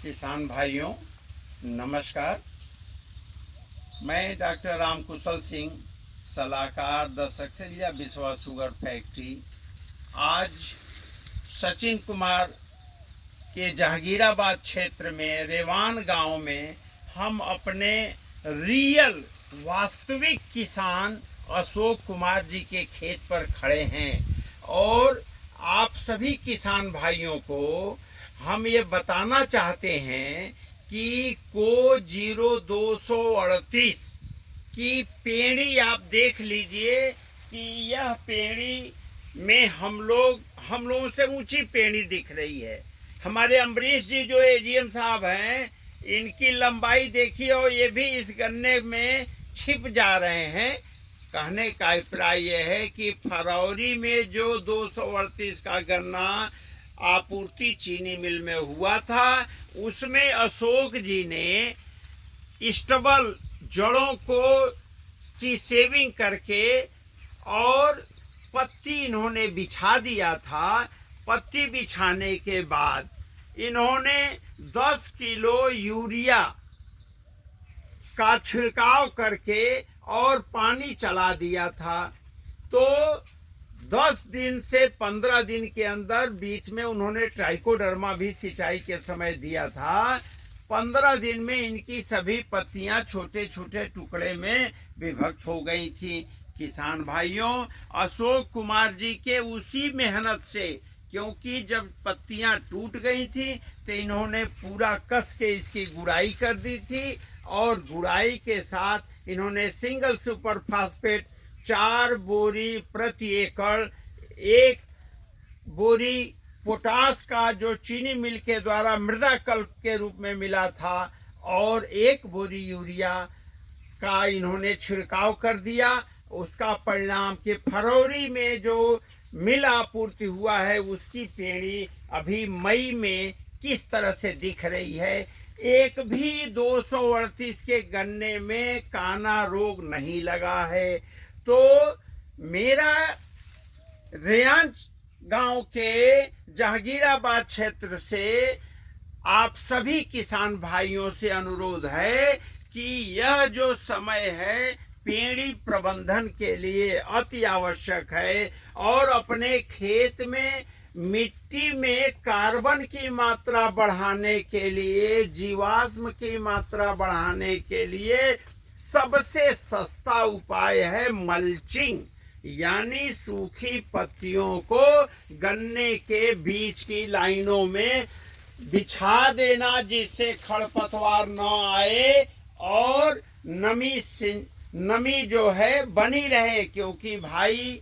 किसान भाइयों नमस्कार। मैं डॉक्टर रामकुशल सिंह, सलाहकार द सक्सेलिया बिस्वा शुगर फैक्ट्री, आज सचिन कुमार के जहांगीराबाद क्षेत्र में रेवान गांव में हम अपने रियल वास्तविक किसान अशोक कुमार जी के खेत पर खड़े हैं और आप सभी किसान भाइयों को हम ये बताना चाहते हैं कि को 0238 की पेड़ी आप देख लीजिए कि यह पेड़ी में हम लोगों से ऊंची पेड़ी दिख रही है। हमारे अम्बरीश जी जो एजीएम साहब हैं, इनकी लंबाई देखिए और ये भी इस गन्ने में छिप जा रहे हैं। कहने का अभिप्राय यह है कि फरवरी में जो 238 का गन्ना आपूर्ति चीनी मिल में हुआ था, उसमें अशोक जी ने स्टबल जड़ों को की सेविंग करके और पत्ती इन्होंने बिछा दिया था। पत्ती बिछाने के बाद इन्होंने 10 किलो यूरिया का छिड़काव करके और पानी चला दिया था। तो 10 दिन से 15 दिन के अंदर बीच में उन्होंने ट्राइकोडर्मा भी सिंचाई के समय दिया था। 15 दिन में इनकी सभी पत्तियां छोटे छोटे टुकड़े में विभक्त हो गई थी। किसान भाइयों, अशोक कुमार जी के उसी मेहनत से, क्योंकि जब पत्तियां टूट गई थी तो इन्होंने पूरा कस के इसकी गुड़ाई कर दी थी और गुड़ाई के साथ इन्होंने सिंगल सुपर फास्फेट 4 बोरी प्रति एकड़, 1 बोरी पोटास का जो चीनी मिल के द्वारा मृदा कल्प के रूप में मिला था और 1 बोरी यूरिया का इन्होंने छिड़काव कर दिया। उसका परिणाम कि फरवरी में जो मिल आपूर्ति हुआ है उसकी पेड़ी अभी मई में किस तरह से दिख रही है। एक भी 238 के गन्ने में काना रोग नहीं लगा है। तो मेरा रेवान गांव के जहांगीराबाद क्षेत्र से आप सभी किसान भाइयों से अनुरोध है कि यह जो समय है पेड़ी प्रबंधन के लिए अति आवश्यक है और अपने खेत में मिट्टी में कार्बन की मात्रा बढ़ाने के लिए, जीवाश्म की मात्रा बढ़ाने के लिए सबसे सस्ता उपाय है मल्चिंग, यानी सूखी पत्तियों को गन्ने के बीच की लाइनों में बिछा देना जिससे खरपतवार न आए और नमी जो है बनी रहे। क्योंकि भाई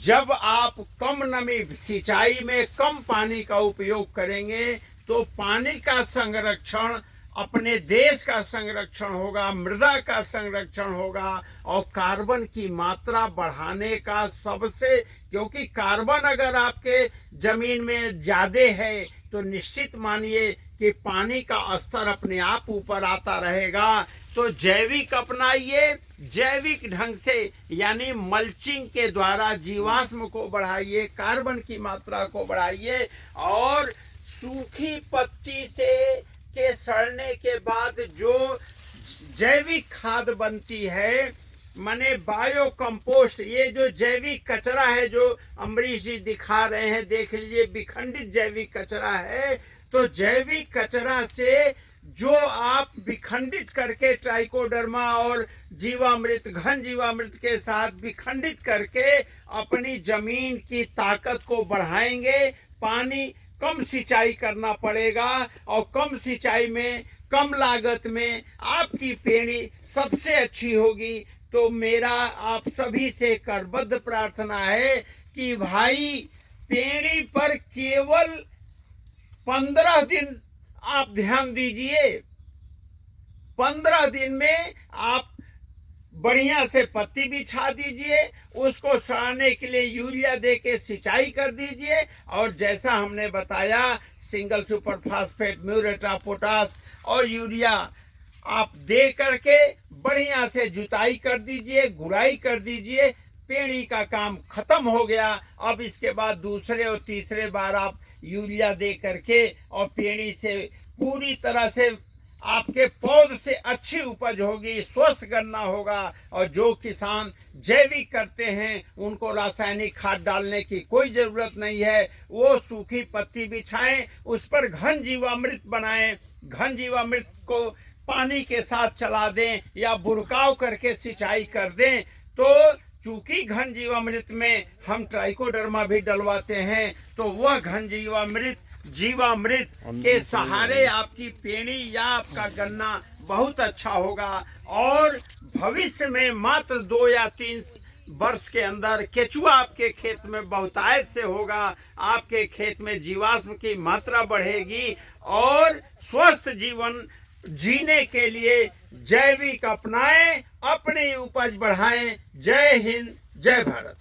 जब आप कम नमी, सिंचाई में कम पानी का उपयोग करेंगे तो पानी का संरक्षण, अपने देश का संरक्षण होगा, मृदा का संरक्षण होगा और कार्बन की मात्रा बढ़ाने का सबसे, क्योंकि कार्बन अगर आपके जमीन में ज्यादा है तो निश्चित मानिए कि पानी का स्तर अपने आप ऊपर आता रहेगा। तो जैविक अपनाइए, जैविक ढंग से यानी मल्चिंग के द्वारा जीवाश्म को बढ़ाइए, कार्बन की मात्रा को बढ़ाइए और सूखी पत्ती से के सड़ने के बाद जो जैविक खाद बनती है, माने बायो कंपोस्ट, ये जो जैविक कचरा है जो अम्बरीश जी दिखा रहे हैं, देख लीजिए, विखंडित जैविक कचरा है। तो जैविक कचरा से जो आप विखंडित करके ट्राइकोडर्मा और जीवामृत, घन जीवामृत के साथ विखंडित करके अपनी जमीन की ताकत को बढ़ाएंगे। पानी कम सिंचाई करना पड़ेगा और कम सिंचाई में, कम लागत में आपकी पेड़ी सबसे अच्छी होगी। तो मेरा आप सभी से करबद्ध प्रार्थना है कि भाई पेड़ी पर केवल 15 दिन आप ध्यान दीजिए। 15 दिन में आप बढ़िया से पत्ती बिछा दीजिए, उसको सड़ाने के लिए यूरिया दे के सिंचाई कर दीजिए और जैसा हमने बताया single super phosphate, muriate of potash और यूरिया आप दे करके बढ़िया से जुताई कर दीजिए, गुड़ाई कर दीजिए। पेड़ी का काम खत्म हो गया। अब इसके बाद दूसरे और तीसरे बार आप यूरिया दे करके और पेड़ी से पूरी तरह से आपके पौध से अच्छी उपज होगी, स्वस्थ गन्ना होगा। और जो किसान जैविक करते हैं उनको रासायनिक खाद डालने की कोई ज़रूरत नहीं है। वो सूखी पत्ती बिछाएं, उस पर घन जीवामृत बनाएं, घन जीवामृत को पानी के साथ चला दें या बुरकाव करके सिंचाई कर दें। तो चूंकि घन जीवामृत में हम ट्राइकोडर्मा भी डलवाते हैं, तो वह घन जीवामृत के सहारे आपकी पेड़ी या आपका गन्ना बहुत अच्छा होगा। और भविष्य में मात्र 2 या 3 वर्ष के अंदर केचुआ आपके खेत में बहुतायत से होगा। आपके खेत में जीवाश्म की मात्रा बढ़ेगी और स्वस्थ जीवन जीने के लिए जैविक अपनाएं, अपनी उपज बढ़ाएं। जय हिंद, जय भारत।